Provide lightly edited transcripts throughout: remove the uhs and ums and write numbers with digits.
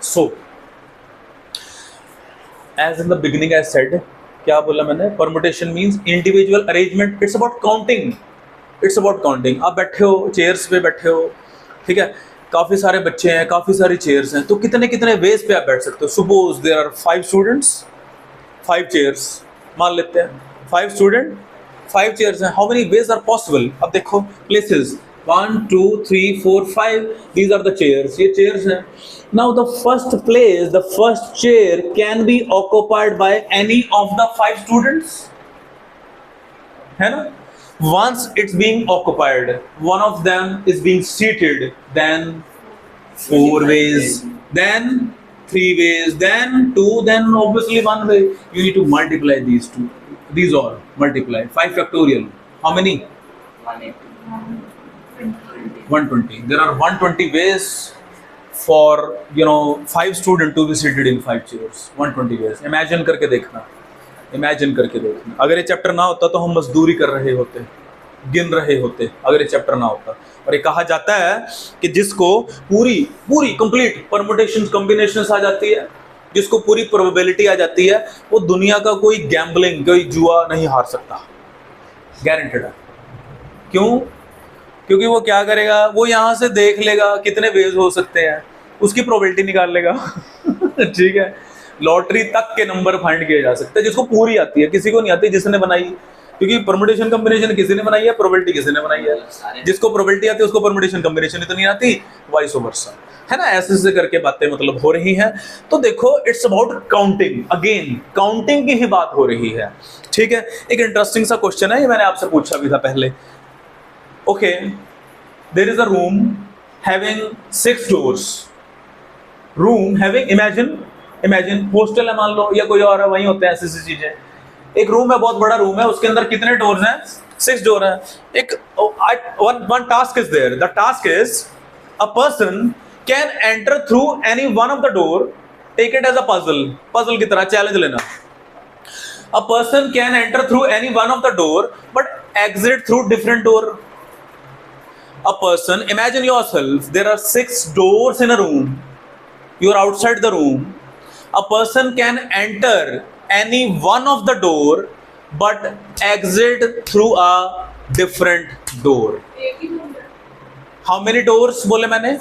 So as in the beginning I said, क्या बोला मैंने, permutation means individual arrangement, it's about counting, it's about counting. आप बैठे हो, चेयर्स पे बैठे हो, ठीक है, काफ़ी सारे बच्चे हैं, काफ़ी सारी चेयर्स हैं, तो कितने कितने वेज पे आप बैठ सकते हो। Suppose there are 5 students, 5 chairs मान लेते हैं, 5 स्टूडेंट, 5 चेयर्स हैं, how many ways are possible. अब देखो places 1 2 3 4 5, these are the chairs, ये चेयर्स हैं। Now the first place, the first chair can be occupied by any of the 5 students, है ना। Once it's being occupied, one of them is being seated, then 4 ways, then 3 ways, then 2, then obviously 1 way. You need to multiply these two, these all multiply 5 factorial, how many? 120. There are 120 ways for 5 students to be seated in 5 chairs. 120 ways. Imagine करके देखना, imagine करके देखना। अगर ये chapter ना होता तो हम मजदूरी कर रहे होते, गिन रहे होते, अगर ये चैप्टर ना होता। और ये कहा जाता है कि जिसको पूरी कंप्लीट परमुटेशंस कॉम्बिनेशंस आ जाती है, जिसको पूरी प्रोबेबिलिटी आ जाती है, वो दुनिया का कोई गैम्बलिंग, कोई जुआ नहीं हार सकता, गारंटेड है। क्यों? क्योंकि वो क्या करेगा, वो यहाँ से देख लेगा कितने वेज हो सकते हैं, उसकी प्रोबेबिलिटी निकाल लेगा ठीक है। लॉटरी तक के नंबर फाइंड किए जा सकते हैं, जिसको पूरी आती है, किसी को नहीं आती जिसने बनाई, क्योंकि परमुटेशन कॉम्बिनेशन किसी ने बनाई है, प्रोबेबिलिटी किसी ने बनाई है। जिसको प्रोबेबिलिटी आती है उसको परमुटेशन कॉम्बिनेशन इतनी आती, वाइस वर्सा, है ना। ऐसे करके बातें मतलब हो रही हैं। तो देखो it's about counting, again counting की ही बात हो रही है, ठीक है। एक इंटरेस्टिंग सा क्वेश्चन है, ये मैंने आपसे पूछा भी था पहले। Okay, there is a room having 6 doors, room having, imagine hostel है मान लो, या कोई और है, वहीं होते हैं ऐसी चीजें। एक रूम है, बहुत बड़ा रूम है, उसके अंदर कितने डोर्स हैं? 6 डोर हैं। एक one task is there, the task is a person can enter through any one of the door, take it as a puzzle की तरह चैलेंज लेना। A person can enter through any one of the door but exit through different door. A person, imagine yourself, there are 6 doors in a room, you are outside the room. A person can enter any one of the door but exit through a different door. How many doors बोले मैंने?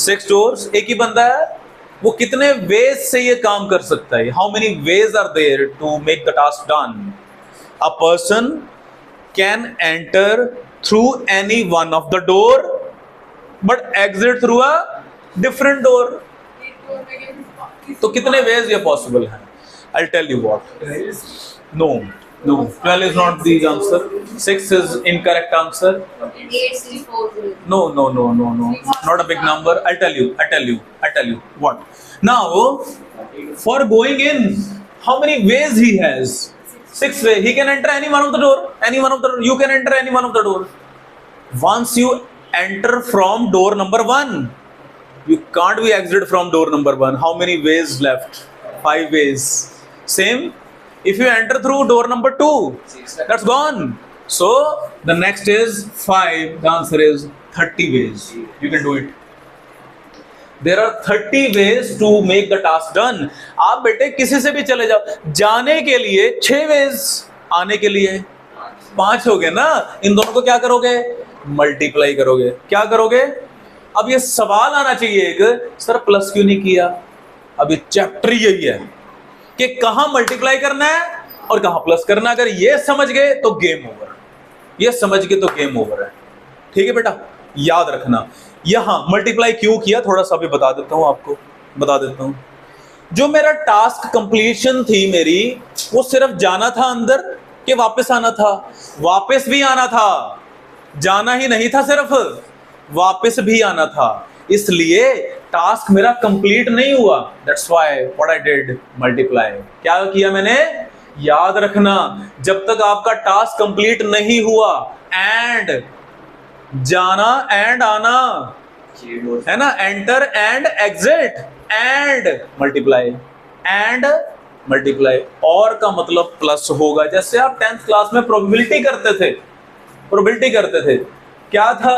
6 doors। एक ही बंदा है, वो कितने ways से ये काम कर सकता है? How many ways are there to make the task done? A person can enter through any one of the door but exit through a different door. तो कितने ways ये possible हैं? I'll tell you what. No, 12 is not the answer. 6 is incorrect answer. No, not a big number. I'll tell you what. Now for going in, how many ways he has? 6 way. He can enter any one of the door. You can enter any one of the door. Once you enter from door number 1, you can't be exit from door number 1. How many ways left? 5 ways. Same. If you enter through door number 2, that's gone. So the next is 5. The answer is 30 ways. You can do it. There are 30 ways to make the task done. आप बेटे किसी से भी चले जाओ, जाने के लिए 6 ways, आने के लिए 5 हो गए ना। इन दोनों को क्या करोगे? मल्टीप्लाई करोगे। क्या करोगे? अब ये सवाल आना चाहिए एक, सर प्लस क्यों नहीं किया? अब ये चैप्टर यही है कि कहां मल्टीप्लाई करना है और कहां प्लस करना है। अगर ये समझ गए तो गेम ओवर, ये समझ गए तो गेम ओवर है, ठीक है बेटा, याद रखना। यहां मल्टीप्लाई क्यों किया थोड़ा सा भी बता देता हूं आपको, बता देता हूं। जो मेरा टास्क कंप्लीशन थी मेरी, वो सिर्फ जाना था अंदर कि वापस आना था? वापस भी आना था, जाना ही नहीं था, सिर्फ वापस भी आना था। इसलिए टास्क मेरा कंप्लीट नहीं हुआ। That's why what I did, multiply. क्या किया मैंने? याद रखना, जब तक आपका टास्क कंप्लीट नहीं हुआ, एंड जाना एंड आना, है ना, enter and exit and multiply, and multiply. और का मतलब प्लस होगा। जैसे आप 10th क्लास में प्रोबेबिलिटी करते थे, क्या था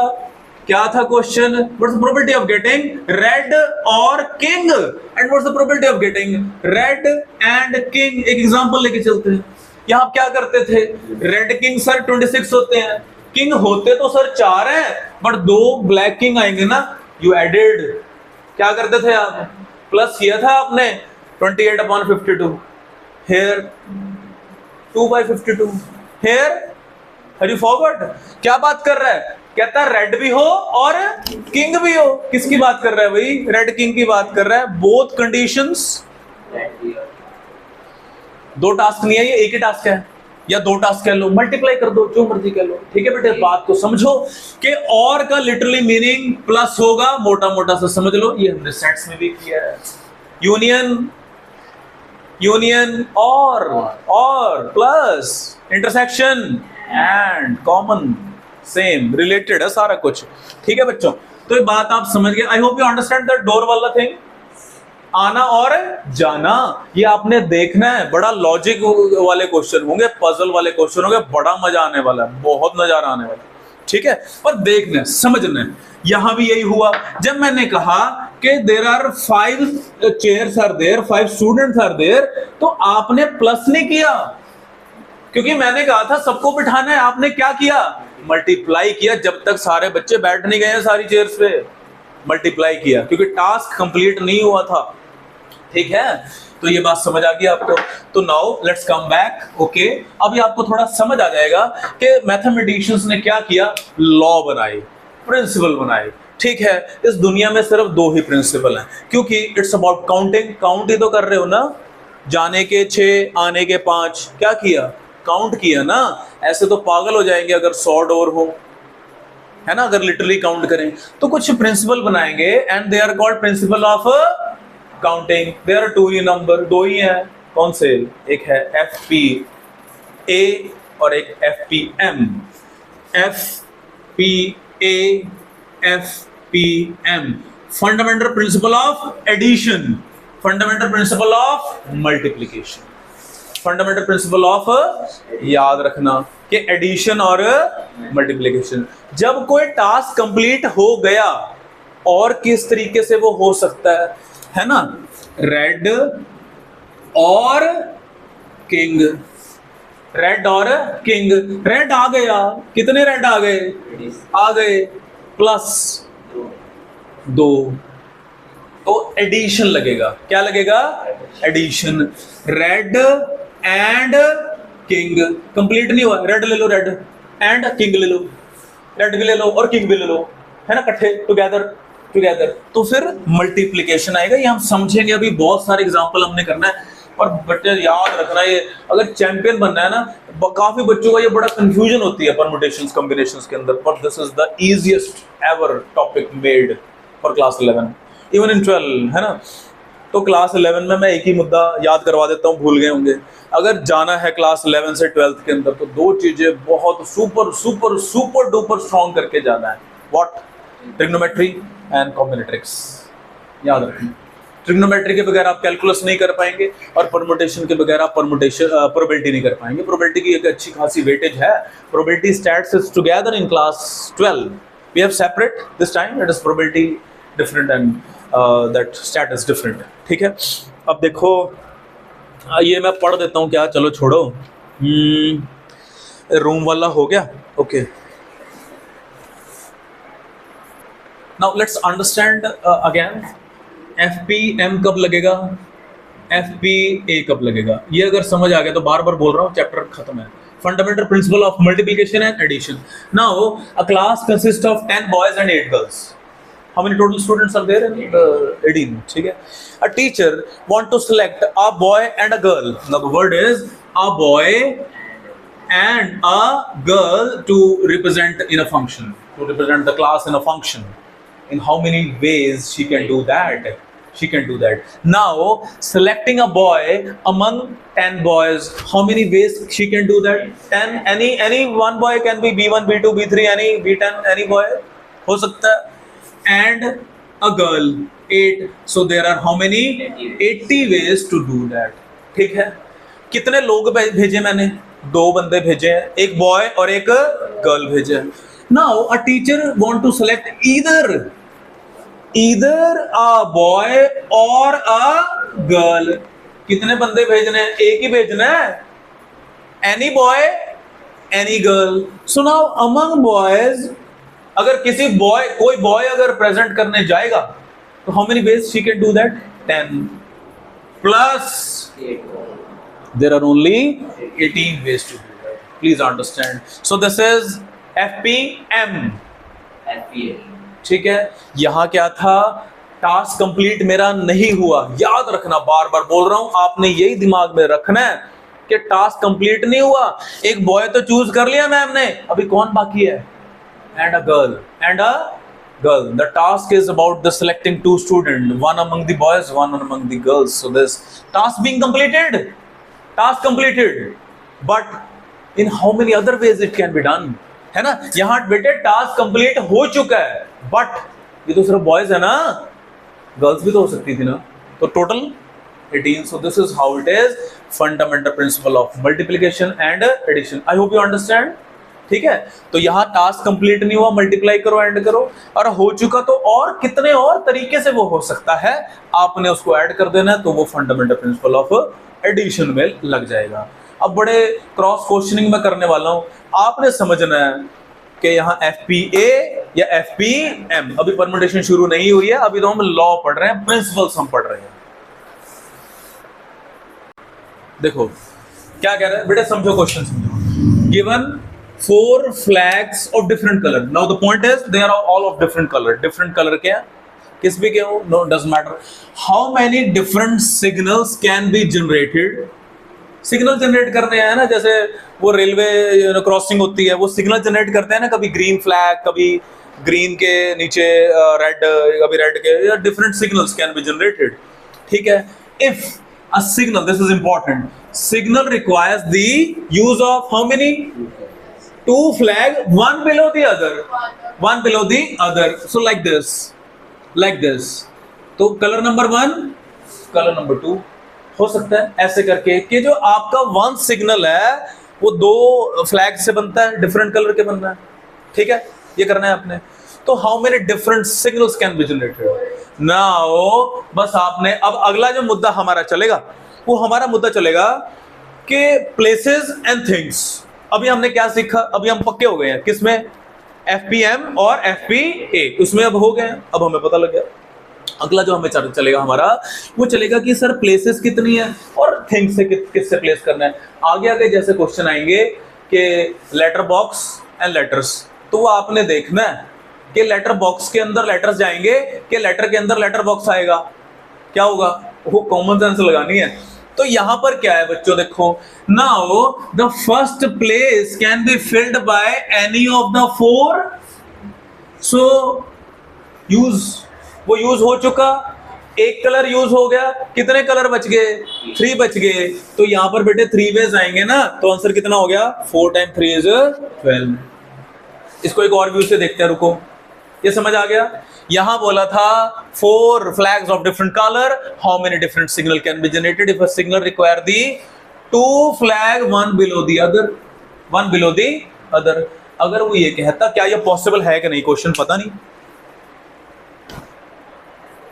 क्या था question? What's the probability of getting red और king, and what's the probability of getting red and king? एक एग्जांपल लेके चलते हैं। यहां क्या करते थे? रेड किंग सर 26 होते हैं, किंग होते तो सर 4 हैं, बट 2 ब्लैक किंग आएंगे ना, यू एडेड। क्या करते थे आप? प्लस किया था आपने 28/52, here 2/52, here have you forgot? क्या बात कर रहा है? कहता है रेड भी हो और किंग भी हो। किसकी बात कर रहा है भाई? रेड किंग की बात कर रहा है। बोथ कंडीशंस, 2 टास्क नहीं है ये, एक ही टास्क है, या 2 टास्क कह लो, मल्टीप्लाई कर दो, जो मर्जी कह लो, ठीक है बेटे। बात को समझो कि और का लिटरली मीनिंग प्लस होगा, मोटा मोटा सा समझ लो। ये हमने सेट्स में भी किया है, यूनियन, यूनियन और plus, intersection and common, same, related है सारा कुछ, ठीक है बच्चों। तो ये बात आप समझ गए। आई hope you understand that door वाला थिंग, आना और जाना, ये आपने देखना है। बड़ा लॉजिक वाले क्वेश्चन होंगे, पजल वाले क्वेश्चन होंगे, बड़ा मजा आने वाला है, बहुत नजारा आने वाला है, ठीक है। पर देखना, समझना, यहां भी यही हुआ। जब मैंने कहा कि there are 5 chairs are there, 5 students are there, तो आपने प्लस नहीं किया, क्योंकि मैंने कहा था सबको बिठाना है। आपने क्या किया? मल्टीप्लाई किया, जब तक सारे बच्चे बैठ नहीं गए हैं सारी चेयर्स पे, मल्टीप्लाई किया, क्योंकि टास्क कंप्लीट नहीं हुआ था, ठीक है। तो ये बात समझ आ गई आपको। तो now let's come back, okay. अभी आपको थोड़ा समझ आ जाएगा कि मैथमेटिशियंस ने क्या किया, लॉ बनाए, प्रिंसिपल बनाए, ठीक है। इस दुनिया में सिर्फ 2 ही प्रिंसिपल हैं, क्योंकि इट्स अबाउट काउंटिंग। काउंट ही तो कर रहे हो ना, जाने के 6 आने के 5, क्या किया? काउंट किया ना। ऐसे तो पागल हो जाएंगे अगर 100 डोर हो, है ना, अगर लिटरली काउंट करें। तो कुछ प्रिंसिपल बनाएंगे, and they are called principle of counting. There are 2 ही नंबर, 2 ही हैं। कौन से? एक है FPA और एक FPM। FPA, FPM, fundamental principle of addition, fundamental principle of multiplication, fundamental principle of, याद रखना कि एडिशन और मल्टीप्लिकेशन। जब कोई टास्क कंप्लीट हो गया, और किस तरीके से वो हो सकता है ना, रेड और किंग, रेड और किंग। रेड आ गया, कितने रेड आ गए? आ गए, प्लस 2, तो एडिशन लगेगा। क्या लगेगा? Addition. Red and king complete नहीं हुआ, रेड ले लो, रेड एंड किंग ले लो, रेड भी ले लो और किंग भी ले लो, है ना, इकट्ठे, टुगेदर टुगेदर, तो फिर मल्टीप्लिकेशन आएगा। ये हम समझेंगे, अभी बहुत सारे एग्जांपल हमने करना है। और बच्चे याद रखना, ये अगर चैंपियन बनना है ना, काफी बच्चों का ये बड़ा कंफ्यूजन होती है परम्यूटेशंस कॉम्बिनेशंस के अंदर, but this is the easiest ever topic made for class 11, even in 12, है ना। तो क्लास 11 में मैं एक ही मुद्दा याद करवा देता हूँ, भूल गए होंगे। अगर जाना है क्लास 11 से 12th के अंदर, तो 2 चीजें बहुत super super super duper strong करके जाना है। व्हाट? ट्रिग्नोमेट्री एंड कॉम्बिनेट्रिक्स, याद रखना। ट्रिग्नोमेट्री के बगैर आप कैलकुलस नहीं कर पाएंगे, और परमुटेशन के बगैर आप परमुटेशन प्रोबेबिलिटी नहीं कर पाएंगे। प्रोबेबिलिटी की एक अच्छी खासी वेटेज है। Probability stats is together in class 12, we have separate this time, it is probability different and that stat is different, ठीक है। अब देखो, ये मैं पढ़ देता हूँ क्या, चलो छोड़ो। रूम वाला हो गया, okay. Now let's understand again, FPM कब लगेगा, FPA कब लगेगा, ये अगर समझ आ गया तो बार बार बोल रहा हूँ, चैप्टर खत्म है। Fundamental principle of multiplication and addition. Now a class consist of 10 boys and 8 girls. How many total students are there in 18? ठीक है। A teacher want to select a boy and a girl. Now the word is a boy and a girl to represent in a function, to represent the class in a function. In how many ways she can do that? She can do that. Now selecting a boy among 10 boys, how many ways she can do that? 10. Any one boy can be B1, B2, B3, any B10, any boy हो सकता है। And a girl 8, so there are how many? 80 ways to do that, ठीक है। कितने लोग भेजे मैंने? 2 बंदे भेजे हैं, एक बॉय और एक गर्ल भेजे हैं। Now a teacher want to select either a boy or a girl. कितने बंदे भेजने हैं? एक ही भेजना है, any boy any girl. So now among boys, अगर किसी बॉय, कोई बॉय अगर प्रेजेंट करने जाएगा तो how many veg she can do that? 10 plus there are only 18 ways to do that. Please understand. So this is FPM. ठीक है, यहां क्या था? टास्क कंप्लीट मेरा नहीं हुआ। याद रखना, बार बार बोल रहा हूं, आपने यही दिमाग में रखना है कि टास्क कंप्लीट नहीं हुआ। एक बॉय तो चूज कर लिया मैम ने, अभी कौन बाकी है? And a girl, and a girl. The task is about the selecting 2 students, one among the boys, one among the girls. So this task being completed, task completed, but in how many other ways it can be done? है ना, यहां बेटे task complete हो चुका है, but ये तो सिर्फ बॉयज है ना, गर्ल्स भी तो हो सकती थी ना। तो total 18. So this is how it is, fundamental principle of multiplication and addition. I hope you understand. ठीक है, तो यहां टास्क कंप्लीट नहीं हुआ, मल्टीप्लाई करो, एंड करो, और हो चुका तो और कितने और तरीके से वो हो सकता है, आपने उसको ऐड कर देना है, तो वो फंडामेंटल प्रिंसिपल ऑफ एडिशन में लग जाएगा। अब बड़े क्रॉस क्वेश्चनिंग में करने वाला हूं, आपने समझना है कि यहाँ FPA या FPM, अभी परम्यूटेशन शुरू नहीं हुई है, अभी तो हम लॉ पढ़ रहे हैं, प्रिंसिपल्स हम पढ़ रहे हैं। देखो क्या कह रहे हैं बेटे, समझो क्वेश्चन समझो। Given 4 flags of different color. Now the point is they are all of different color. Different color क्या? किस भी के हो? No, doesn't matter. How many different signals can be generated? Signal generate करने हैं ना, जैसे वो रेलवे क्रॉसिंग होती है, वो सिग्नल जनरेट करते हैं ना, कभी ग्रीन फ्लैग, कभी ग्रीन के नीचे रेड, कभी रेड के, different signals can be generated. ठीक है, if a signal, this is important, signal requires the use of how many? 2 flag, one below the other, one below the other. So like this. तो colour number 1, colour number 2 हो सकता है ऐसे करके कि जो आपका 1 सिग्नल है वो 2 फ्लैग से बनता है, डिफरेंट कलर के बनना है। ठीक है, ये करना है आपने। तो how many different signals can be generated? Now बस आपने, अब अगला जो मुद्दा हमारा चलेगा वो हमारा मुद्दा चलेगा कि प्लेसेस एंड थिंग्स। अभी हमने क्या सीखा? अभी हम पक्के हो गए हैं किसमें? FPM और FPA, उसमें अब हो गए हैं, अब हमें पता लग गया। अगला जो हमें चलेगा हमारा, वो चलेगा कि सर प्लेसेस कितनी है और थिंग्स से किससे प्लेस करना है। आगे जैसे क्वेश्चन आएंगे कि लेटर बॉक्स एंड लेटर्स, तो वो आपने देखना है कि लेटर बॉक्स के अंदर लेटर्स जाएंगे कि लेटर के अंदर लेटर बॉक्स आएगा, क्या होगा? वो कॉमन सेंस लगानी है। तो यहां पर क्या है बच्चों, देखो, now the first place can be filled by any of the 4। सो वो यूज हो चुका, एक कलर यूज हो गया, कितने कलर बच गए? 3 बच गए। तो यहां पर बेटे 3 वेज आएंगे ना, तो आंसर कितना हो गया? 4 टाइम 3 इज 12। इसको एक और व्यू से देखते हैं, रुको, ये समझ आ गया? यहां बोला था 4 flags of different color, how many different signal can be generated if a signal require the 2 flag, one below the other। अगर वो ये कहता, क्या ये पॉसिबल है कि नहीं? क्वेश्चन पता नहीं,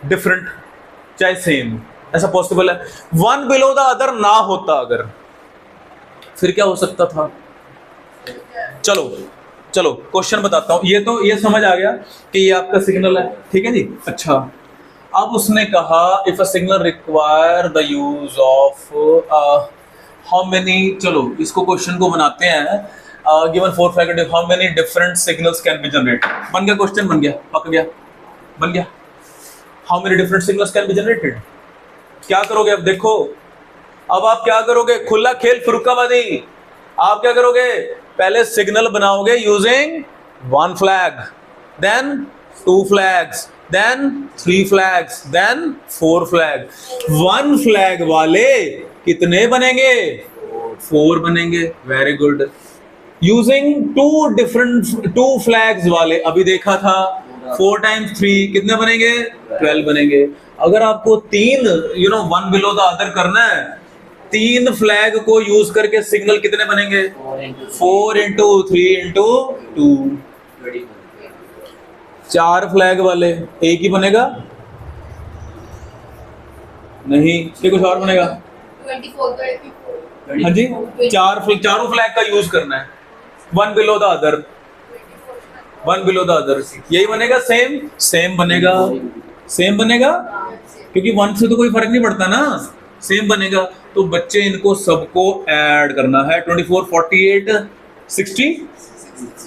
डिफरेंट चाहे सेम, ऐसा पॉसिबल है? 1 below the other ना होता अगर, फिर क्या हो सकता था? चलो क्वेश्चन बताता हूं। ये समझ आ गया कि ये आपका सिग्नल है, ठीक है जी। अच्छा, अब उसने कहा if a signal require the use of how many, चलो इसको क्वेश्चन को बनाते हैं। Given 4 factor, how many different signals can be generated. बन गया क्वेश्चन, बन गया, पक गया, बन गया। How many different signals can be generated. क्या करोगे अब? देखो, अब आप क्या करोगे? खुला खेल फुर्काबादी। आप क्या करोगे? पहले सिग्नल बनाओगे using 1 flag, then 2 flags, then 3 flags, then 4 flag. 1 flag वाले कितने बनेंगे? 4 बनेंगे। Very good. यूजिंग 2 फ्लैग्स वाले, अभी देखा था 4 टाइम्स 3 कितने बनेंगे? 12 बनेंगे। अगर आपको 3 1 बिलो द अदर करना है, 3 फ्लैग को यूज करके सिग्नल कितने बनेंगे? 4 into 3 into 2। 4 फ्लैग वाले एक ही बनेगा नहीं, ये कुछ और बनेगा। 24 हाँ जी, चारों फ्लैग का यूज करना है, one below the other, one below the other, यही बनेगा। सेम बनेगा, सेम बनेगा, क्योंकि वन से तो कोई फर्क नहीं पड़ता ना, सेम बनेगा। तो बच्चे इनको सबको ऐड करना है। 24 48 60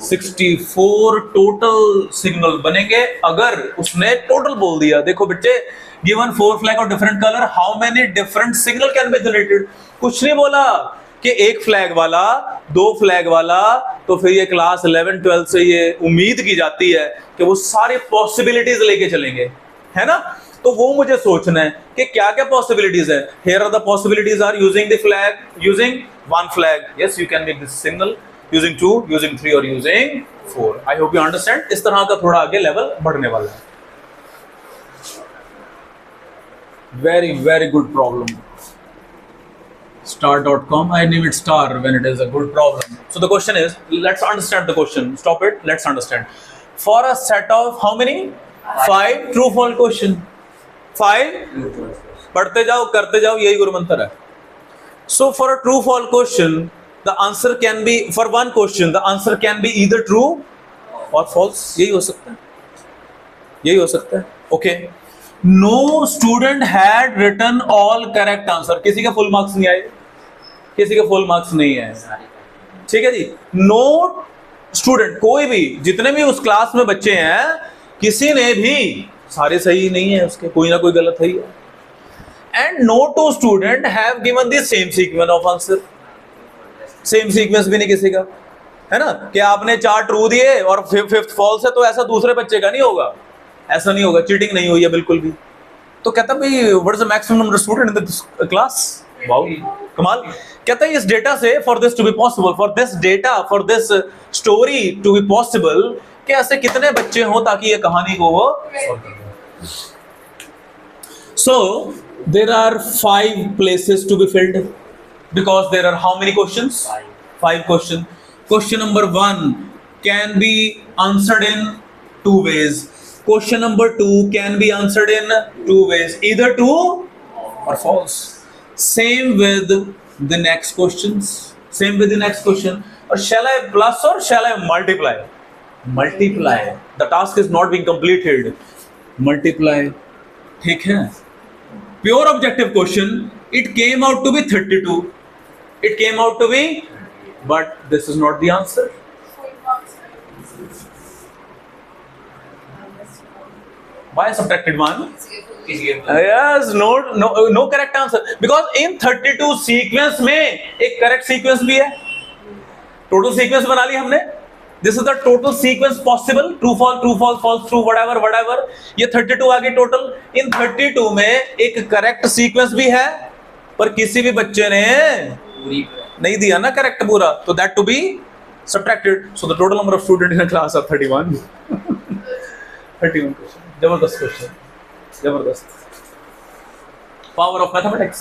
64 टोटल सिग्नल बनेंगे अगर उसने टोटल बोल दिया। देखो बच्चे, गिवन 4 फ्लैग और different colour, how many different signal can be generated. कुछ नहीं बोला कि एक फ्लैग वाला, 2 फ्लैग वाला, तो फिर ये क्लास 11 12 से ये उम्मीद की जाती है कि वो सारी पॉसिबिलिटीज लेके चलेंगे, है ना। तो वो मुझे सोचना है कि क्या क्या पॉसिबिलिटीज है। Here are the possibilities are using the flag, using 1 flag, yes you can make this signal, using 2, using 3 और using 4। I hope you understand. इस तरह का थोड़ा आगे लेवल बढ़ने वाला है। Very very good problem. Star.com, I name it star when it is a good problem. So the question is, let's understand the question. Stop it, let's understand. For a set of how many? 5 true false question. 5 पढ़ते जाओ करते जाओ, यही गुरु मंत्र है। So for a true false question, the answer can be, for one question the answer can be either true or false. यही हो सकता है, यही हो सकता है। Okay. No student had written all correct answer. किसी का फुल मार्क्स नहीं आए, किसी का फुल मार्क्स नहीं है, ठीक है जी। नो स्टूडेंट, कोई भी, जितने भी उस क्लास में बच्चे हैं, किसी ने भी, सारे सही नहीं है उसके, कोई ना कोई गलत है। And no 2 student have given the same sequence of answer. Same sequence भी नहीं किसी का, है ना। कि आपने 4 ट्रू दिए और 5th फॉल्स है, तो ऐसा दूसरे बच्चे का नहीं होगा, ऐसा नहीं होगा, चीटिंग नहीं हुई है बिल्कुल भी। तो कहता भाई what is the maximum number of student in the class. Wow, कमाल। कहता है इस डेटा से, for this to be possible, for this data, for this story to be possible, कि ऐसे कितने बच्चे हों ताकि ये कहानी को वो सॉल्व कर दें। So there are 5 places to be filled because there are how many questions? 5 question. Question number 1 can be answered in 2 ways. Question number 2 can be answered in 2 ways, either true or false. Same with the next questions. Same with the next question. Or shall I plus or shall I multiply? Multiply. The task is not being completed. Multiply. ठीक है. Pure objective question. It came out to be 32. It came out to be, but this is not the answer. Why subtracted 1? Yes, no correct answer. Because in 32 sequence में एक correct sequence भी है. Total sequence बना ली हमने. This is the total sequence possible. True, false, false, true, whatever. ये 32 आ गई total. In 32 में एक correct sequence भी है, पर किसी भी बच्चे ने नहीं दिया ना correct पूरा. So that to be subtracted. So the total number of students in a class are 31. 31 question. जबरदस्त क्वेश्चन, जबरदस्त। Power of mathematics.